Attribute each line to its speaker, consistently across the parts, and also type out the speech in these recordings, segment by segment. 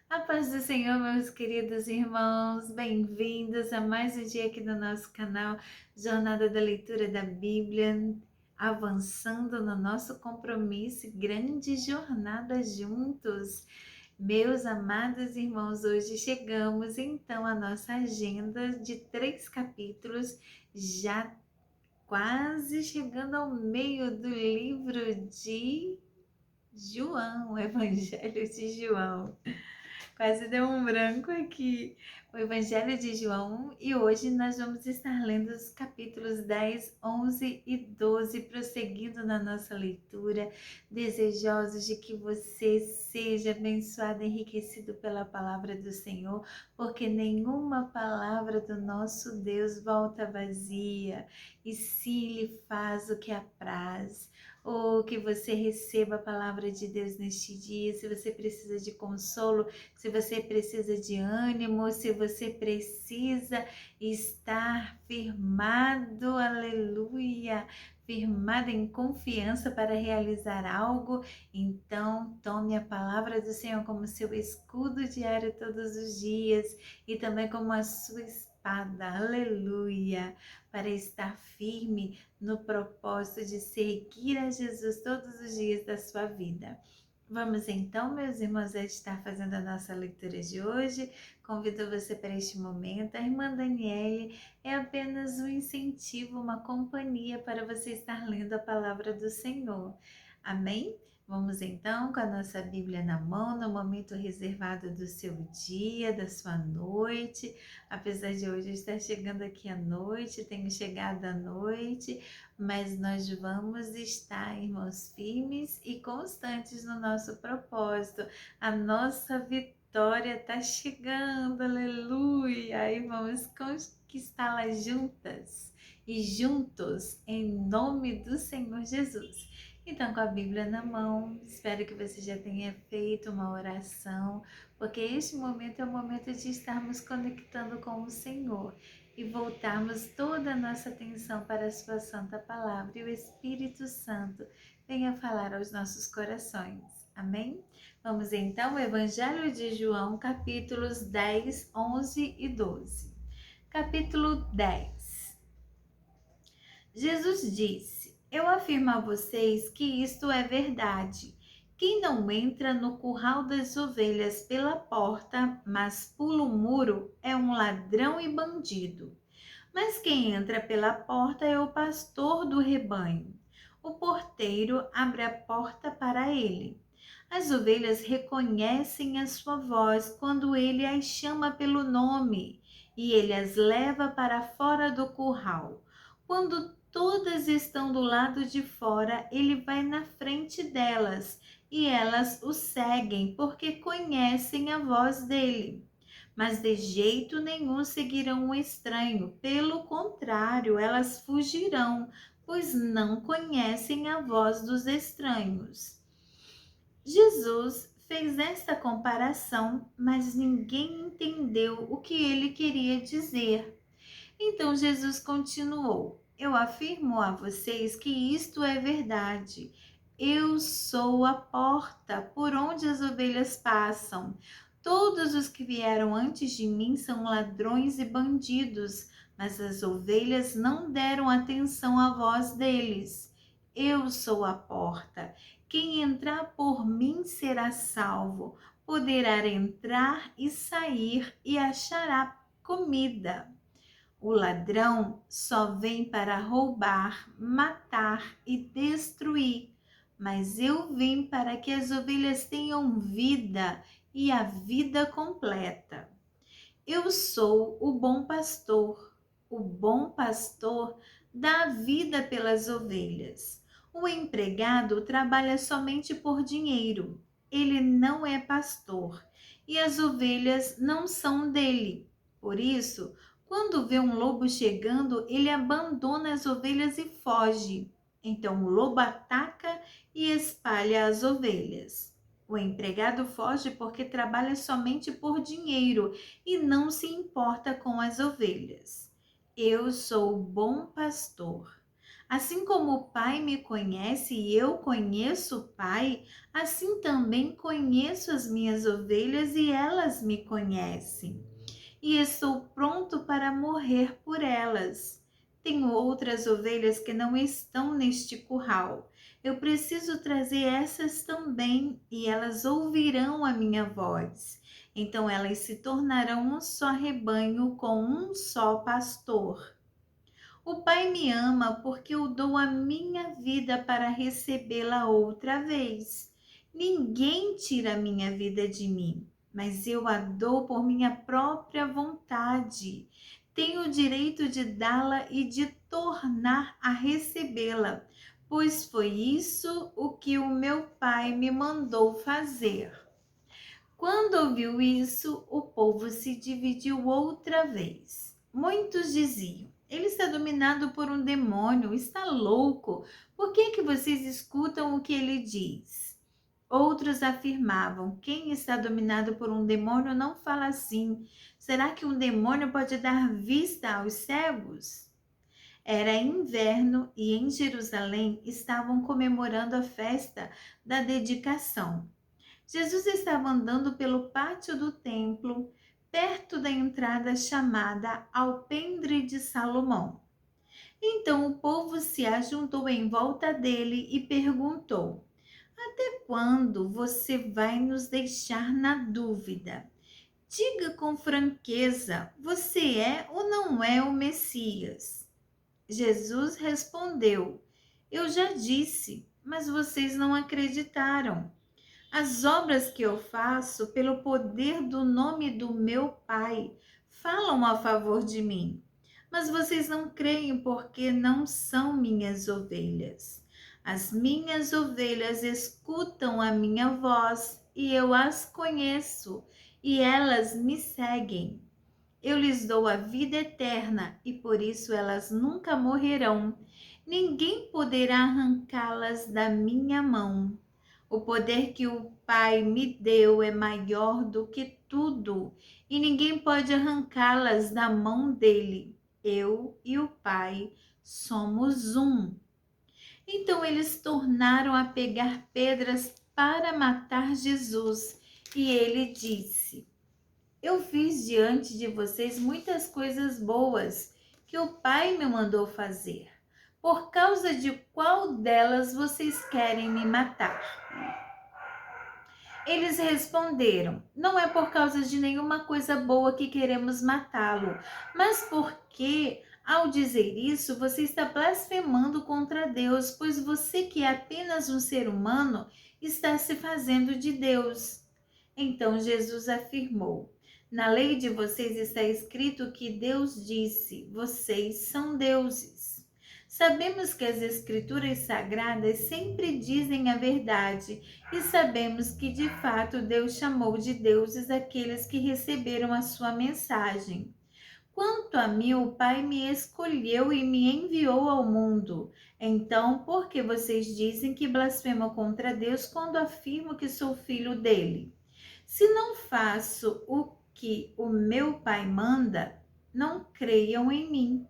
Speaker 1: A paz do Senhor, meus queridos irmãos, bem-vindos a mais um dia aqui no nosso canal Jornada da Leitura da Bíblia, avançando no nosso compromisso, grande jornada juntos. Meus amados irmãos, hoje chegamos então à nossa agenda de 3 capítulos, já quase chegando ao meio do livro de João, o Evangelho de João. Quase deu um branco aqui. O Evangelho de João, e hoje nós vamos estar lendo os capítulos 10, 11 e 12, prosseguindo na nossa leitura, desejosos de que você seja abençoado, enriquecido pela palavra do Senhor, porque nenhuma palavra do nosso Deus volta vazia, e se lhe faz o que apraz. Ou que você receba a palavra de Deus neste dia. Se você precisa de consolo, se você precisa de ânimo, se você precisa estar firmado, aleluia, firmado em confiança para realizar algo, então tome a palavra do Senhor como seu escudo diário todos os dias e também como a sua espada, aleluia, para estar firme no propósito de seguir a Jesus todos os dias da sua vida. Vamos então, meus irmãos, a estar fazendo a nossa leitura de hoje. Convido você para este momento. A irmã Daniele é apenas um incentivo, uma companhia para você estar lendo a palavra do Senhor. Amém? Vamos então com a nossa Bíblia na mão, no momento reservado do seu dia, da sua noite. Apesar de hoje estar chegando aqui à noite, tenho chegado à noite, mas nós vamos estar, irmãos, firmes e constantes no nosso propósito. A nossa vitória está chegando, aleluia! E vamos conquistá-la juntas e juntos, em nome do Senhor Jesus. Então, com a Bíblia na mão, espero que você já tenha feito uma oração, porque este momento é o momento de estarmos conectando com o Senhor e voltarmos toda a nossa atenção para a sua santa palavra e o Espírito Santo venha falar aos nossos corações. Amém? Vamos então ao Evangelho de João, capítulos 10, 11 e 12. Capítulo 10. Jesus disse: Eu afirmo a vocês que isto é verdade. Quem não entra no curral das ovelhas pela porta, mas pula o muro, é um ladrão e bandido. Mas quem entra pela porta é o pastor do rebanho. O porteiro abre a porta para ele. As ovelhas reconhecem a sua voz quando ele as chama pelo nome, e ele as leva para fora do curral. Quando todas estão do lado de fora, ele vai na frente delas, e elas o seguem, porque conhecem a voz dele. Mas de jeito nenhum seguirão o estranho, pelo contrário, elas fugirão, pois não conhecem a voz dos estranhos. Jesus fez esta comparação, mas ninguém entendeu o que ele queria dizer. Então Jesus continuou: Eu afirmo a vocês que isto é verdade. Eu sou a porta por onde as ovelhas passam. Todos os que vieram antes de mim são ladrões e bandidos, mas as ovelhas não deram atenção à voz deles. Eu sou a porta. Quem entrar por mim será salvo. Poderá entrar e sair e achará comida. O ladrão só vem para roubar, matar e destruir, mas eu vim para que as ovelhas tenham vida e a vida completa. Eu sou o bom pastor. O bom pastor dá a vida pelas ovelhas. O empregado trabalha somente por dinheiro. Ele não é pastor e as ovelhas não são dele. Por isso, quando vê um lobo chegando, ele abandona as ovelhas e foge. Então o lobo ataca e espalha as ovelhas. O empregado foge porque trabalha somente por dinheiro e não se importa com as ovelhas. Eu sou o bom pastor. Assim como o Pai me conhece e eu conheço o Pai, assim também conheço as minhas ovelhas e elas me conhecem. E estou pronto para morrer por elas. Tenho outras ovelhas que não estão neste curral. Eu preciso trazer essas também e elas ouvirão a minha voz. Então elas se tornarão um só rebanho com um só pastor. O Pai me ama porque eu dou a minha vida para recebê-la outra vez. Ninguém tira a minha vida de mim, mas eu a dou por minha própria vontade. Tenho o direito de dá-la e de tornar a recebê-la, pois foi isso o que o meu Pai me mandou fazer. Quando ouviu isso, o povo se dividiu outra vez. Muitos diziam: ele está dominado por um demônio, está louco. Por que vocês escutam o que ele diz? Outros afirmavam: quem está dominado por um demônio não fala assim. Será que um demônio pode dar vista aos cegos? Era inverno e em Jerusalém estavam comemorando a festa da dedicação. Jesus estava andando pelo pátio do templo, perto da entrada chamada Alpendre de Salomão. Então o povo se ajuntou em volta dele e perguntou: até quando você vai nos deixar na dúvida? Diga com franqueza, você é ou não é o Messias? Jesus respondeu: eu já disse, mas vocês não acreditaram. As obras que eu faço pelo poder do nome do meu Pai falam a favor de mim. Mas vocês não creem porque não são minhas ovelhas. As minhas ovelhas escutam a minha voz e eu as conheço e elas me seguem. Eu lhes dou a vida eterna e por isso elas nunca morrerão. Ninguém poderá arrancá-las da minha mão. O poder que o Pai me deu é maior do que tudo e ninguém pode arrancá-las da mão dele. Eu e o Pai somos um. Então eles tornaram a pegar pedras para matar Jesus e ele disse: eu fiz diante de vocês muitas coisas boas que o Pai me mandou fazer. Por causa de qual delas vocês querem me matar? Eles responderam: não é por causa de nenhuma coisa boa que queremos matá-lo, mas porque, ao dizer isso, você está blasfemando contra Deus, pois você, que é apenas um ser humano, está se fazendo de Deus. Então Jesus afirmou: na lei de vocês está escrito que Deus disse: vocês são deuses. Sabemos que as escrituras sagradas sempre dizem a verdade e sabemos que de fato Deus chamou de deuses aqueles que receberam a sua mensagem. Quanto a mim, o Pai me escolheu e me enviou ao mundo. Então, por que vocês dizem que blasfemo contra Deus quando afirmo que sou filho dele? Se não faço o que o meu Pai manda, não creiam em mim.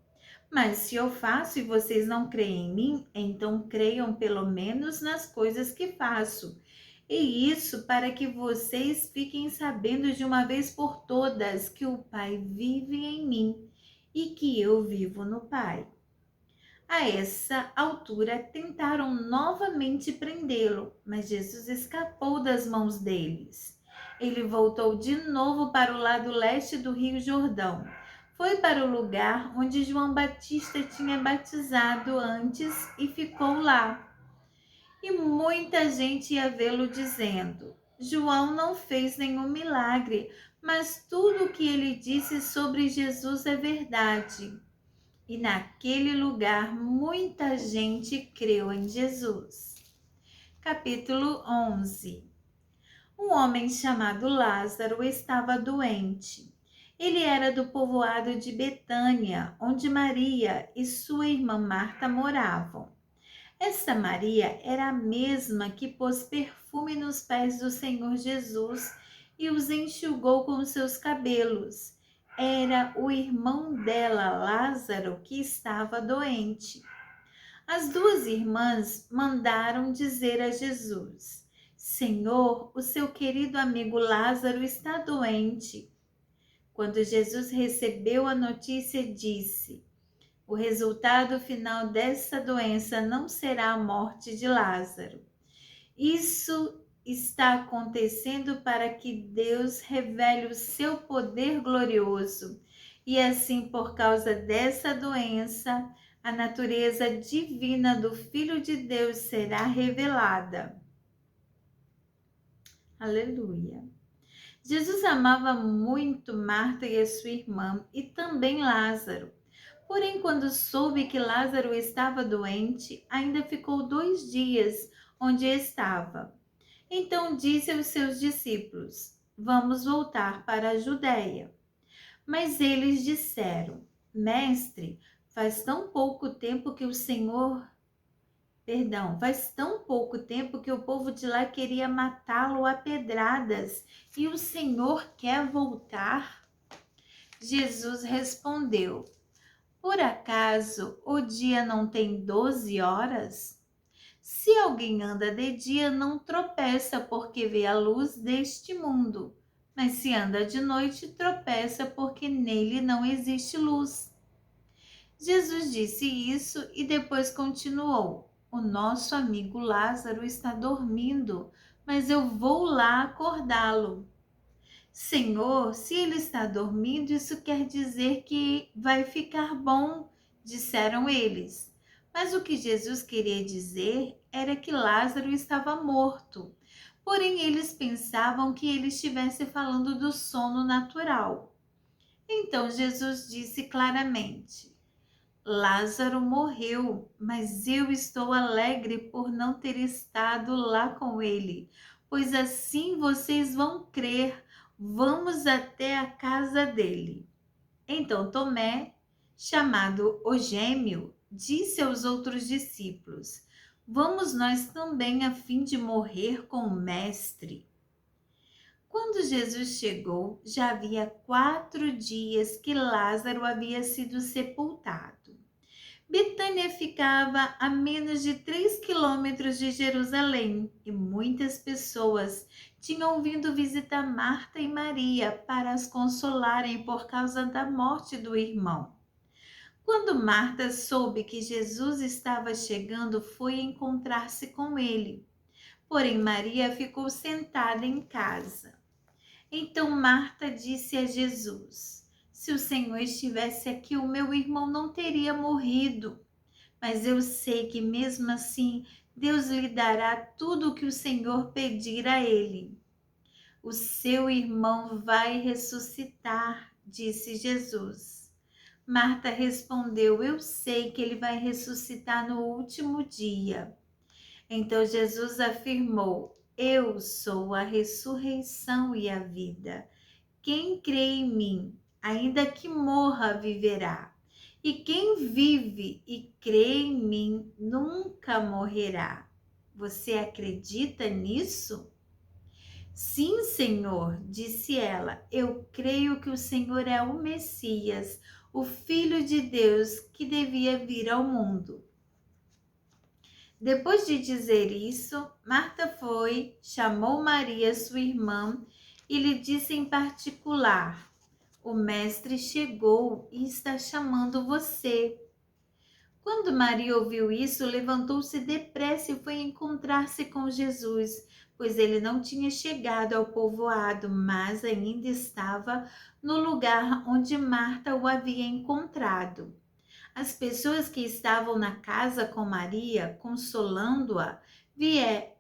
Speaker 1: Mas se eu faço e vocês não creem em mim, então creiam pelo menos nas coisas que faço. E isso para que vocês fiquem sabendo de uma vez por todas que o Pai vive em mim e que eu vivo no Pai. A essa altura tentaram novamente prendê-lo, mas Jesus escapou das mãos deles. Ele voltou de novo para o lado leste do Rio Jordão. Foi para o lugar onde João Batista tinha batizado antes e ficou lá. E muita gente ia vê-lo dizendo: João não fez nenhum milagre, mas tudo o que ele disse sobre Jesus é verdade. E naquele lugar muita gente creu em Jesus. Capítulo 11. Um homem chamado Lázaro estava doente. Ele era do povoado de Betânia, onde Maria e sua irmã Marta moravam. Essa Maria era a mesma que pôs perfume nos pés do Senhor Jesus e os enxugou com seus cabelos. Era o irmão dela, Lázaro, que estava doente. As duas irmãs mandaram dizer a Jesus: Senhor, o seu querido amigo Lázaro está doente. Quando Jesus recebeu a notícia, disse: o resultado final dessa doença não será a morte de Lázaro. Isso está acontecendo para que Deus revele o seu poder glorioso. E assim, por causa dessa doença, a natureza divina do Filho de Deus será revelada. Aleluia. Jesus amava muito Marta e a sua irmã e também Lázaro. Porém, quando soube que Lázaro estava doente, ainda ficou 2 dias onde estava. Então disse aos seus discípulos: Vamos voltar para a Judéia. Mas eles disseram: Mestre, faz tão pouco tempo que o Senhor, faz tão pouco tempo que o povo de lá queria matá-lo a pedradas, e o Senhor quer voltar? Jesus respondeu: Por acaso o dia não tem 12 horas? Se alguém anda de dia, não tropeça porque vê a luz deste mundo. Mas se anda de noite, tropeça porque nele não existe luz. Jesus disse isso e depois continuou: O nosso amigo Lázaro está dormindo, mas eu vou lá acordá-lo. Senhor, se ele está dormindo, isso quer dizer que vai ficar bom, disseram eles. Mas o que Jesus queria dizer era que Lázaro estava morto. Porém, eles pensavam que ele estivesse falando do sono natural. Então Jesus disse claramente: Lázaro morreu, mas eu estou alegre por não ter estado lá com ele, pois assim vocês vão crer. Vamos até a casa dele. Então Tomé, chamado o Gêmeo, disse aos outros discípulos: Vamos nós também a fim de morrer com o Mestre. Quando Jesus chegou, já havia 4 dias que Lázaro havia sido sepultado. Betânia ficava a menos de 3 quilômetros de Jerusalém e muitas pessoas tinham vindo visitar Marta e Maria para as consolarem por causa da morte do irmão. Quando Marta soube que Jesus estava chegando, foi encontrar-se com ele. Porém, Maria ficou sentada em casa. Então Marta disse a Jesus: Se o Senhor estivesse aqui, o meu irmão não teria morrido. Mas eu sei que mesmo assim Deus lhe dará tudo o que o Senhor pedir a ele. O seu irmão vai ressuscitar, disse Jesus. Marta respondeu: Eu sei que ele vai ressuscitar no último dia. Então Jesus afirmou: Eu sou a ressurreição e a vida. Quem crê em mim, ainda que morra, viverá. E quem vive e crê em mim nunca morrerá. Você acredita nisso? Sim, Senhor, disse ela. Eu creio que o Senhor é o Messias, o Filho de Deus que devia vir ao mundo. Depois de dizer isso, Marta foi, chamou Maria, sua irmã, e lhe disse em particular: O mestre chegou e está chamando você. Quando Maria ouviu isso, levantou-se depressa e foi encontrar-se com Jesus, pois ele não tinha chegado ao povoado, mas ainda estava no lugar onde Marta o havia encontrado. As pessoas que estavam na casa com Maria, consolando-a,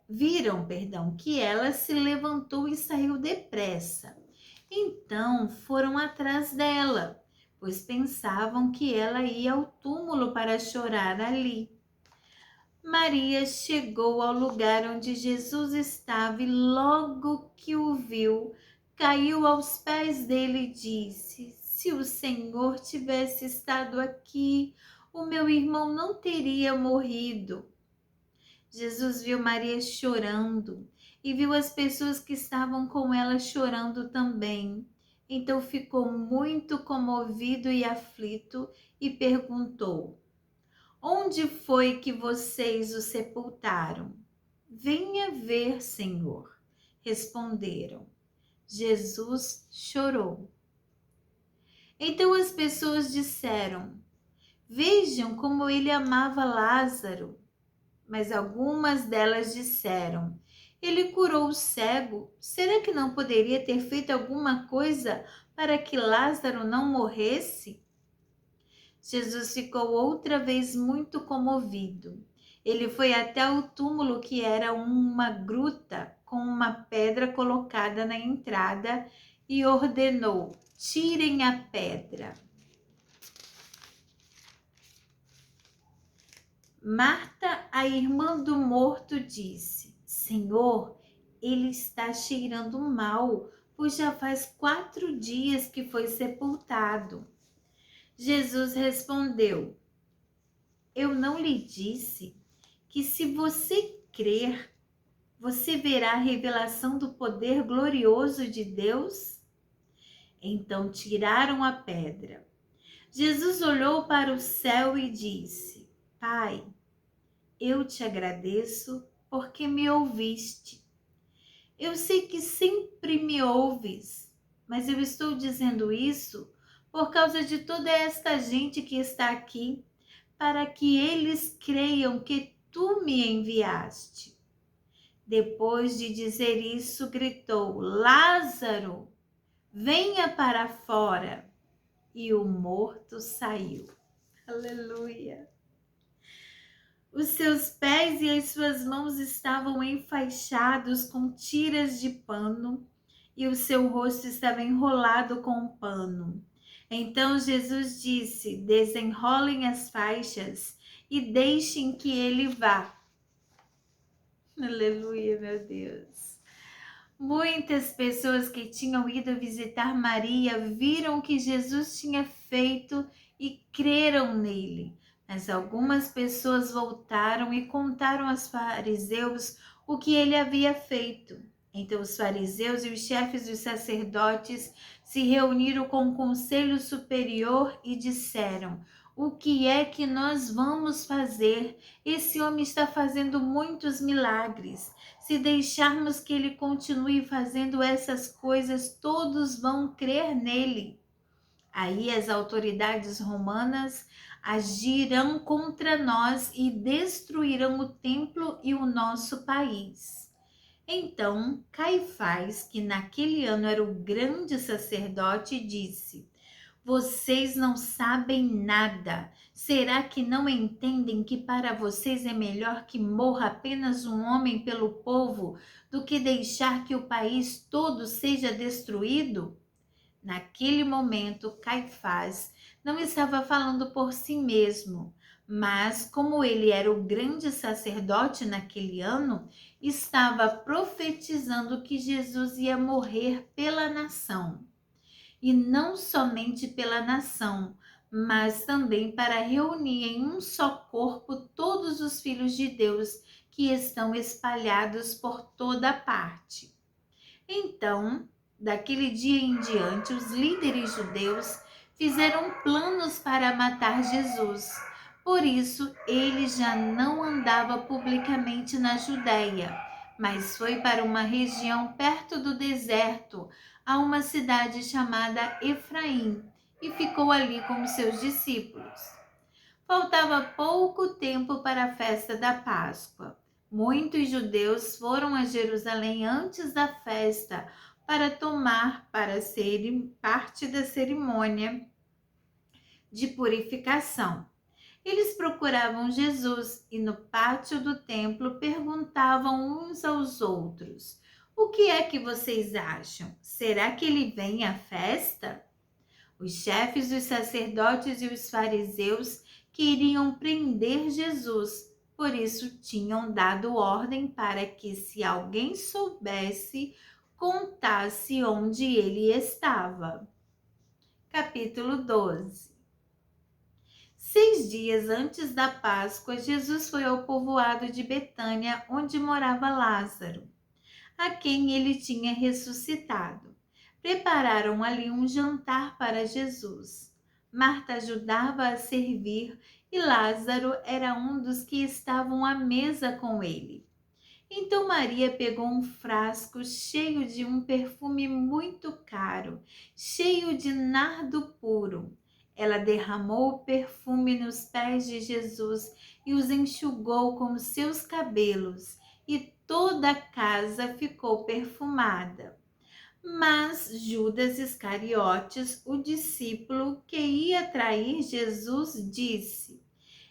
Speaker 1: viram, que ela se levantou e saiu depressa. Então foram atrás dela, pois pensavam que ela ia ao túmulo para chorar ali. Maria chegou ao lugar onde Jesus estava e logo que o viu, caiu aos pés dele e disse: Se o Senhor tivesse estado aqui, o meu irmão não teria morrido. Jesus viu Maria chorando e viu as pessoas que estavam com ela chorando também. Então ficou muito comovido e aflito e perguntou: Onde foi que vocês o sepultaram? Venha ver, Senhor. Responderam. Jesus chorou. Então as pessoas disseram: Vejam como ele amava Lázaro. Mas algumas delas disseram: Ele curou o cego. Será que não poderia ter feito alguma coisa para que Lázaro não morresse? Jesus ficou outra vez muito comovido. Ele foi até o túmulo, que era uma gruta com uma pedra colocada na entrada, e ordenou: Tirem a pedra. Marta, a irmã do morto, disse: Senhor, ele está cheirando mal, pois já faz 4 dias que foi sepultado. Jesus respondeu: Eu não lhe disse que, se você crer, você verá a revelação do poder glorioso de Deus? Então tiraram a pedra. Jesus olhou para o céu e disse: Pai, eu te agradeço porque me ouviste. Eu sei que sempre me ouves, mas eu estou dizendo isso por causa de toda esta gente que está aqui, para que eles creiam que tu me enviaste. Depois de dizer isso, gritou: Lázaro, venha para fora. E o morto saiu. Aleluia. Os seus pés e as suas mãos estavam enfaixados com tiras de pano, e o seu rosto estava enrolado com um pano. Então Jesus disse: Desenrolem as faixas e deixem que ele vá. Aleluia, meu Deus. Muitas pessoas que tinham ido visitar Maria viram o que Jesus tinha feito e creram nele. Mas algumas pessoas voltaram e contaram aos fariseus o que ele havia feito. Então os fariseus e os chefes dos sacerdotes se reuniram com o conselho superior e disseram: O que é que nós vamos fazer? Esse homem está fazendo muitos milagres. Se deixarmos que ele continue fazendo essas coisas, todos vão crer nele. Aí as autoridades romanas agirão contra nós e destruirão o templo e o nosso país. Então Caifás, que naquele ano era o grande sacerdote, disse: Vocês não sabem nada. Será que não entendem que para vocês é melhor que morra apenas um homem pelo povo do que deixar que o país todo seja destruído? Naquele momento, Caifás não estava falando por si mesmo, mas como ele era o grande sacerdote naquele ano, estava profetizando que Jesus ia morrer pela nação. E não somente pela nação, mas também para reunir em um só corpo todos os filhos de Deus que estão espalhados por toda parte. Então, daquele dia em diante, os líderes judeus fizeram planos para matar Jesus. Por isso, ele já não andava publicamente na Judéia, mas foi para uma região perto do deserto, a uma cidade chamada Efraim, e ficou ali com os seus discípulos. Faltava pouco tempo para a festa da Páscoa. Muitos judeus foram a Jerusalém antes da festa para tomar para serem parte da cerimônia de purificação. Eles procuravam Jesus e no pátio do templo perguntavam uns aos outros: O que é que vocês acham? Será que ele vem à festa? Os chefes dos sacerdotes e os fariseus queriam prender Jesus, por isso tinham dado ordem para que, se alguém soubesse, contasse onde ele estava. Capítulo 12. 6 dias antes da Páscoa, Jesus foi ao povoado de Betânia, onde morava Lázaro, a quem ele tinha ressuscitado. Prepararam ali um jantar para Jesus. Marta ajudava a servir e Lázaro era um dos que estavam à mesa com ele. Então Maria pegou um frasco cheio de um perfume muito caro, cheio de nardo puro. Ela derramou o perfume nos pés de Jesus e os enxugou com seus cabelos, e toda a casa ficou perfumada. Mas Judas Iscariotes, o discípulo que ia trair Jesus, disse: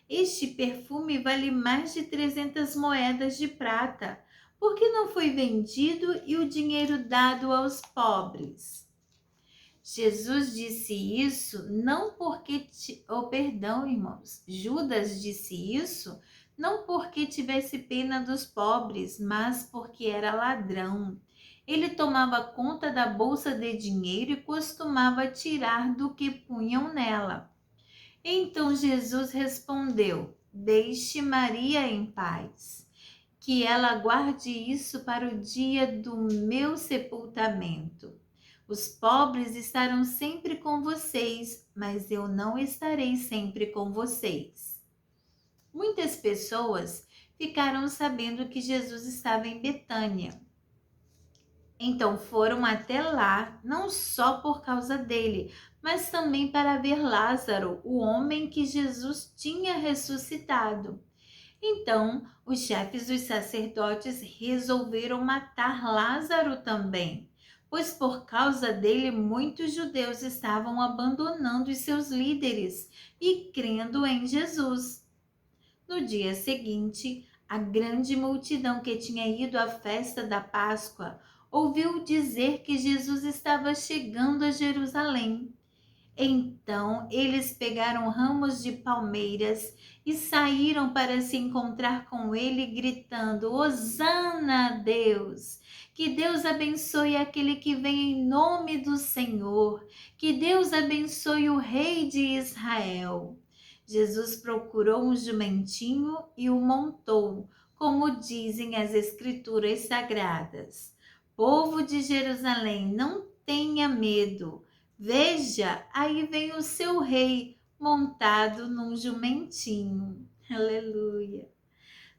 Speaker 1: este perfume vale mais de 300 moedas de prata. Por que não foi vendido e o dinheiro dado aos pobres? Jesus disse isso não porque... perdão, irmãos. Judas disse isso não porque tivesse pena dos pobres, mas porque era ladrão. Ele tomava conta da bolsa de dinheiro e costumava tirar do que punham nela. Então Jesus respondeu: deixe Maria em paz, que ela guarde isso para o dia do meu sepultamento. Os pobres estarão sempre com vocês, mas eu não estarei sempre com vocês. Muitas pessoas ficaram sabendo que Jesus estava em Betânia. Então foram até lá, não só por causa dele, mas também para ver Lázaro, o homem que Jesus tinha ressuscitado. Então, os chefes dos sacerdotes resolveram matar Lázaro também, pois por causa dele muitos judeus estavam abandonando os seus líderes e crendo em Jesus. No dia seguinte, a grande multidão que tinha ido à festa da Páscoa ouviu dizer que Jesus estava chegando a Jerusalém. Então eles pegaram ramos de palmeiras e saíram para se encontrar com ele, gritando: Hosana a Deus! Que Deus abençoe aquele que vem em nome do Senhor! Que Deus abençoe o Rei de Israel! Jesus procurou um jumentinho e o montou, como dizem as Escrituras Sagradas. Povo de Jerusalém, não tenha medo. Veja, aí vem o seu rei montado num jumentinho. Aleluia.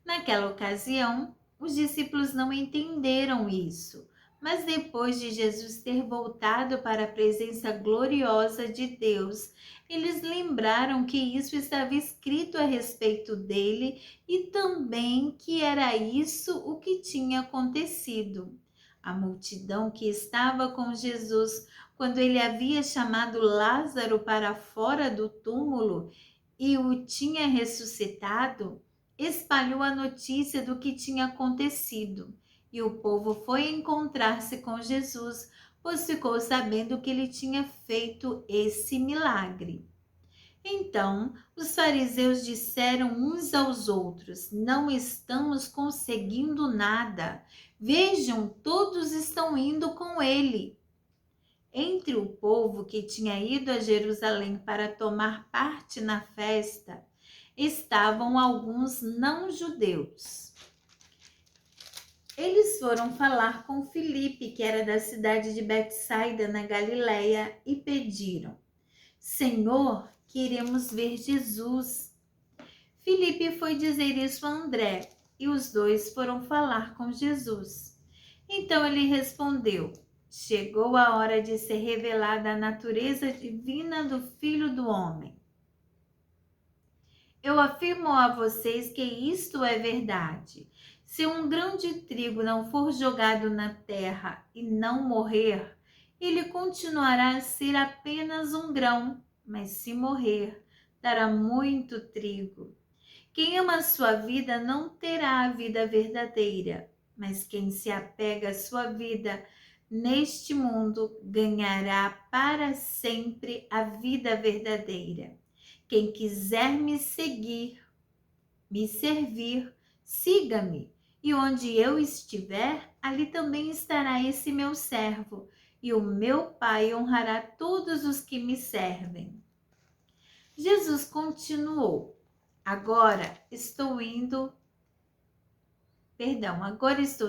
Speaker 1: Naquela ocasião, os discípulos não entenderam isso, mas depois de Jesus ter voltado para a presença gloriosa de Deus, eles lembraram que isso estava escrito a respeito dele e também que era isso o que tinha acontecido. A multidão que estava com Jesus quando ele havia chamado Lázaro para fora do túmulo e o tinha ressuscitado, espalhou a notícia do que tinha acontecido, e o povo foi encontrar-se com Jesus, pois ficou sabendo que ele tinha feito esse milagre. Então, os fariseus disseram uns aos outros: não estamos conseguindo nada. Vejam, todos estão indo com ele. Entre o povo que tinha ido a Jerusalém para tomar parte na festa, estavam alguns não-judeus. Eles foram falar com Filipe, que era da cidade de Betsaida, na Galileia, e pediram: Senhor, queremos ver Jesus. Filipe foi dizer isso a André, e os dois foram falar com Jesus. Então ele respondeu: chegou a hora de ser revelada a natureza divina do Filho do Homem. Eu afirmo a vocês que isto é verdade. Se um grão de trigo não for jogado na terra e não morrer, ele continuará a ser apenas um grão, mas se morrer, dará muito trigo. Quem ama a sua vida não terá a vida verdadeira, mas quem se apega à sua vida neste mundo ganhará para sempre a vida verdadeira. Quem quiser me seguir, me servir, siga-me. E onde eu estiver, ali também estará esse meu servo. E o meu Pai honrará todos os que me servem. Jesus continuou: agora estou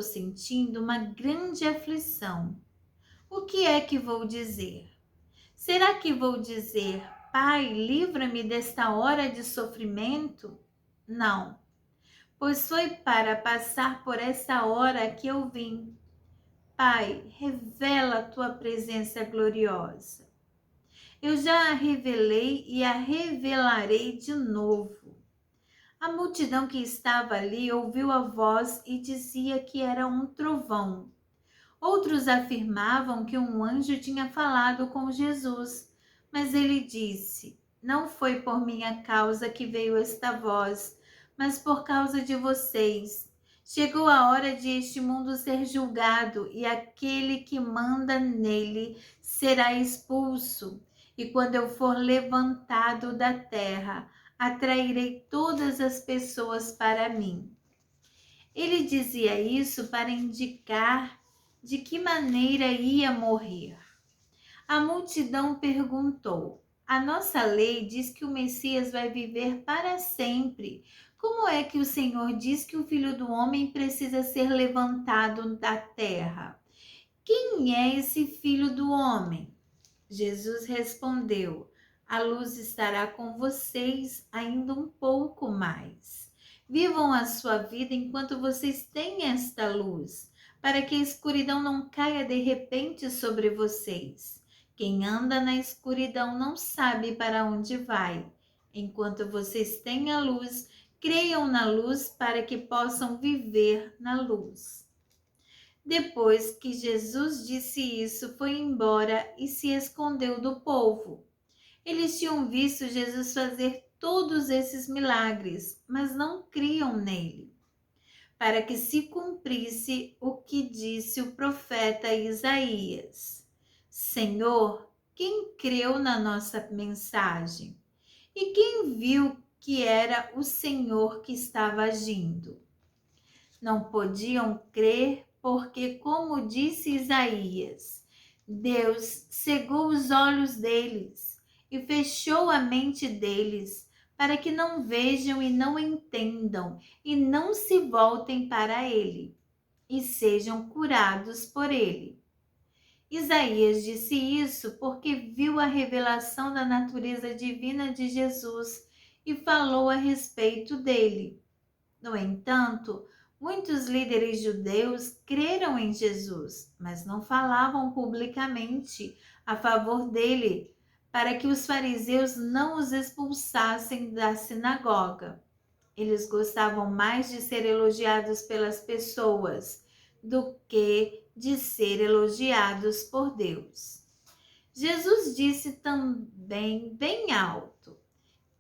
Speaker 1: sentindo uma grande aflição. O que é que vou dizer? Será que vou dizer: Pai, livra-me desta hora de sofrimento? Não, pois foi para passar por esta hora que eu vim. Pai, revela a tua presença gloriosa. Eu já a revelei e a revelarei de novo. A multidão que estava ali ouviu a voz e dizia que era um trovão. Outros afirmavam que um anjo tinha falado com Jesus, mas ele disse: Não foi por minha causa que veio esta voz, mas por causa de vocês. Chegou a hora de este mundo ser julgado e aquele que manda nele será expulso. E quando eu for levantado da terra, atrairei todas as pessoas para mim. Ele dizia isso para indicar de que maneira ia morrer. A multidão perguntou: A nossa lei diz que o Messias vai viver para sempre. Como é que o Senhor diz que o Filho do Homem precisa ser levantado da terra? Quem é esse Filho do Homem? Jesus respondeu: A luz estará com vocês ainda um pouco mais. Vivam a sua vida enquanto vocês têm esta luz, para que a escuridão não caia de repente sobre vocês. Quem anda na escuridão não sabe para onde vai. Enquanto vocês têm a luz, creiam na luz para que possam viver na luz. Depois que Jesus disse isso, foi embora e se escondeu do povo. Eles tinham visto Jesus fazer todos esses milagres, mas não criam nele, para que se cumprisse o que disse o profeta Isaías: Senhor, quem creu na nossa mensagem? E quem viu que era o Senhor que estava agindo? Não podiam crer porque, como disse Isaías, Deus cegou os olhos deles e fechou a mente deles para que não vejam e não entendam e não se voltem para ele e sejam curados por ele. Isaías disse isso porque viu a revelação da natureza divina de Jesus e falou a respeito dele. No entanto, muitos líderes judeus creram em Jesus, mas não falavam publicamente a favor dele, para que os fariseus não os expulsassem da sinagoga. Eles gostavam mais de ser elogiados pelas pessoas do que de ser elogiados por Deus. Jesus disse também bem alto: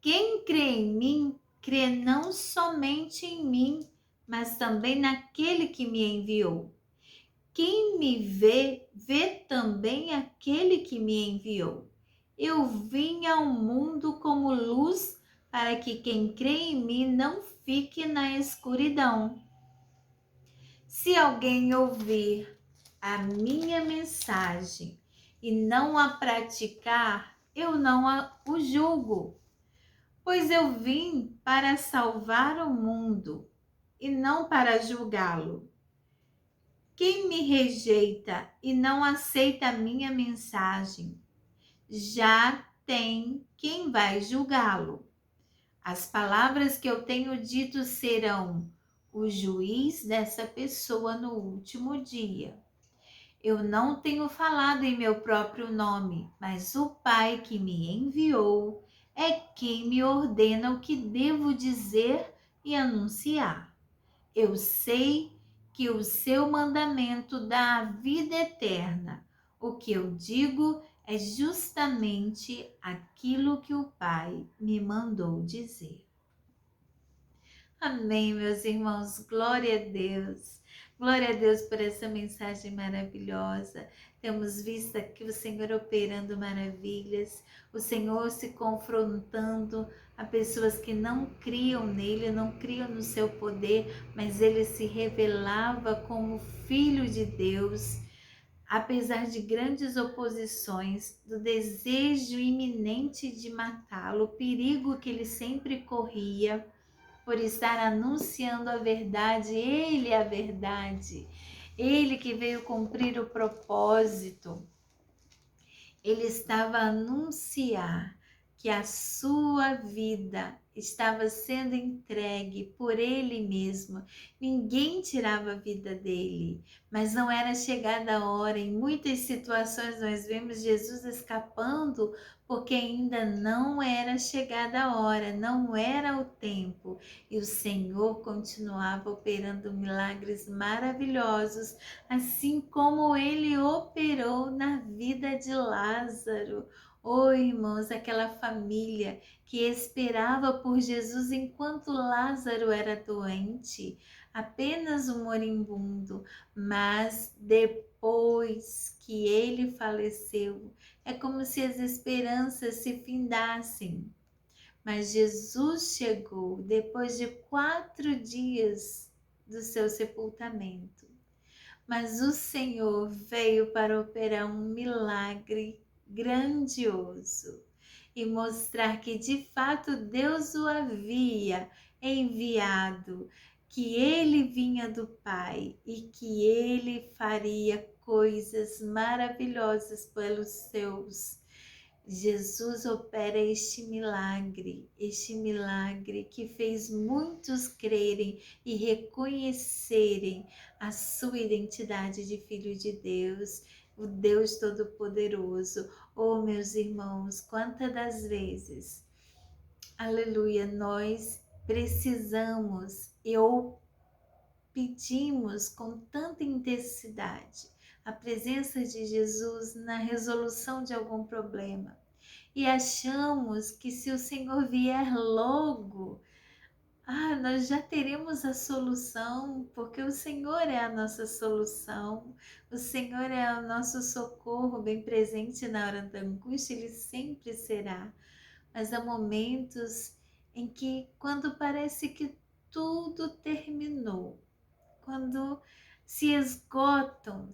Speaker 1: Quem crê em mim, crê não somente em mim, mas também naquele que me enviou. Quem me vê, vê também aquele que me enviou. Eu vim ao mundo como luz para que quem crê em mim não fique na escuridão. Se alguém ouvir a minha mensagem e não a praticar, eu não o julgo. Pois eu vim para salvar o mundo e não para julgá-lo. Quem me rejeita e não aceita a minha mensagem, já tem quem vai julgá-lo. As palavras que eu tenho dito serão o juiz dessa pessoa no último dia. Eu não tenho falado em meu próprio nome, mas o Pai que me enviou é quem me ordena o que devo dizer e anunciar. Eu sei que o seu mandamento dá a vida eterna. O que eu digo é justamente aquilo que o Pai me mandou dizer. Amém, meus irmãos. Glória a Deus. Glória a Deus por essa mensagem maravilhosa. Temos visto aqui o Senhor operando maravilhas, o Senhor se confrontando a pessoas que não criam nele, não criam no seu poder, mas ele se revelava como Filho de Deus, apesar de grandes oposições, do desejo iminente de matá-lo, o perigo que ele sempre corria por estar anunciando a verdade. Ele é a verdade, ele que veio cumprir o propósito. Ele estava a anunciar que a sua vida estava sendo entregue por ele mesmo. Ninguém tirava a vida dele, mas não era chegada a hora. Em muitas situações nós vemos Jesus escapando porque ainda não era chegada a hora, não era o tempo. E o Senhor continuava operando milagres maravilhosos, assim como ele operou na vida de Lázaro. Oh, irmãos, aquela família que esperava por Jesus enquanto Lázaro era doente, apenas um moribundo, mas depois que ele faleceu, é como se as esperanças se findassem. Mas Jesus chegou depois de 4 dias do seu sepultamento. Mas o Senhor veio para operar um milagre grandioso e mostrar que de fato Deus o havia enviado, que ele vinha do Pai e que ele faria coisas maravilhosas pelos seus. Jesus opera este milagre que fez muitos crerem e reconhecerem a sua identidade de filho de Deus, o Deus Todo-Poderoso. Oh, meus irmãos, quantas das vezes, aleluia, nós precisamos ou pedimos com tanta intensidade a presença de Jesus na resolução de algum problema. E achamos que se o Senhor vier logo, nós já teremos a solução, porque o Senhor é a nossa solução, o Senhor é o nosso socorro bem presente na hora da angústia, Ele sempre será. Mas há momentos em que, quando parece que tudo terminou, quando se esgotam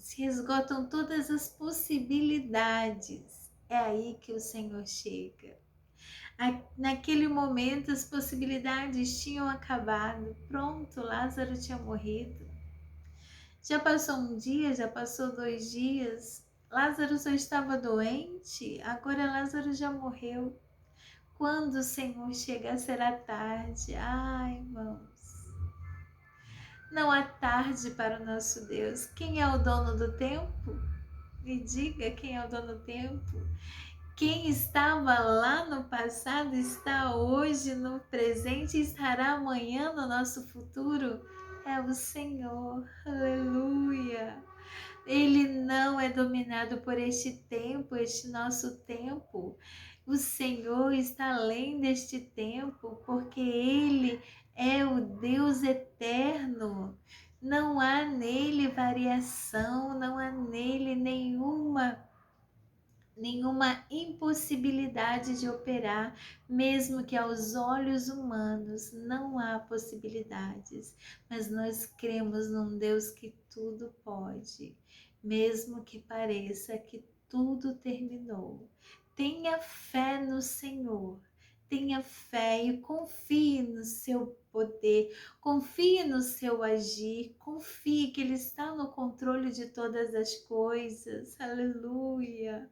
Speaker 1: todas as possibilidades, é aí que o Senhor chega. Naquele momento as possibilidades tinham acabado, pronto, Lázaro tinha morrido. Já passou um dia, já passou 2 dias, Lázaro só estava doente, agora Lázaro já morreu. Quando o Senhor chegar será tarde. Ai, irmãos, não há tarde para o nosso Deus. Quem é o dono do tempo? Me diga quem é o dono do tempo. Quem estava lá no passado está hoje no presente e estará amanhã no nosso futuro. É o Senhor. Aleluia. Ele não é dominado por este tempo, este nosso tempo. O Senhor está além deste tempo, porque Ele é o Deus eterno. Não há nele variação, não há nele nenhuma impossibilidade de operar, mesmo que aos olhos humanos não há possibilidades, mas nós cremos num Deus que tudo pode, mesmo que pareça que tudo terminou. Tenha fé no Senhor, tenha fé e confie no seu poder, confie no seu agir, confie que Ele está no controle de todas as coisas. Aleluia!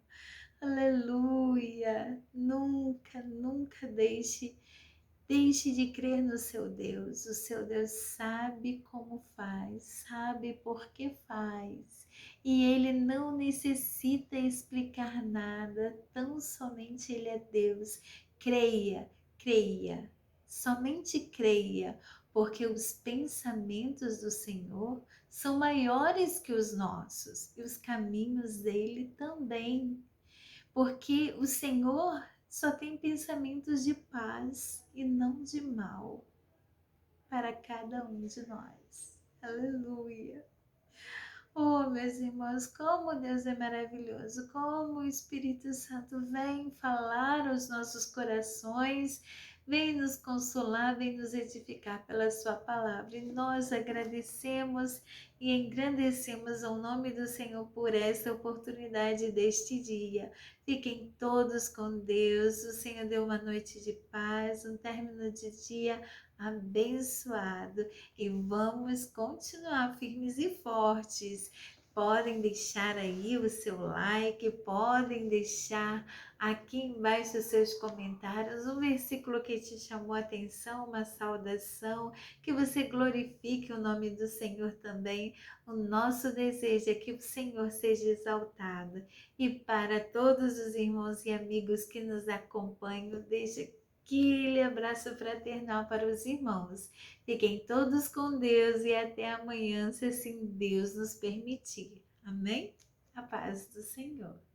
Speaker 1: Aleluia! Nunca, nunca deixe de crer no seu Deus. O seu Deus sabe como faz, sabe por que faz. E Ele não necessita explicar nada, tão somente Ele é Deus. Creia, creia, somente creia, porque os pensamentos do Senhor são maiores que os nossos e os caminhos dele também. Porque o Senhor só tem pensamentos de paz e não de mal para cada um de nós. Aleluia! Oh, meus irmãos, como Deus é maravilhoso, como o Espírito Santo vem falar aos nossos corações, vem nos consolar, vem nos edificar pela sua palavra. E nós agradecemos e engrandecemos ao nome do Senhor por essa oportunidade deste dia. Fiquem todos com Deus. O Senhor deu uma noite de paz, um término de dia abençoado. E vamos continuar firmes e fortes, podem deixar aí o seu like, podem deixar aqui embaixo os seus comentários, um versículo que te chamou a atenção, uma saudação, que você glorifique o nome do Senhor também. O nosso desejo é que o Senhor seja exaltado. E para todos os irmãos e amigos que nos acompanham, deixa aquele abraço fraternal para os irmãos. Fiquem todos com Deus e até amanhã, se assim Deus nos permitir. Amém? A paz do Senhor.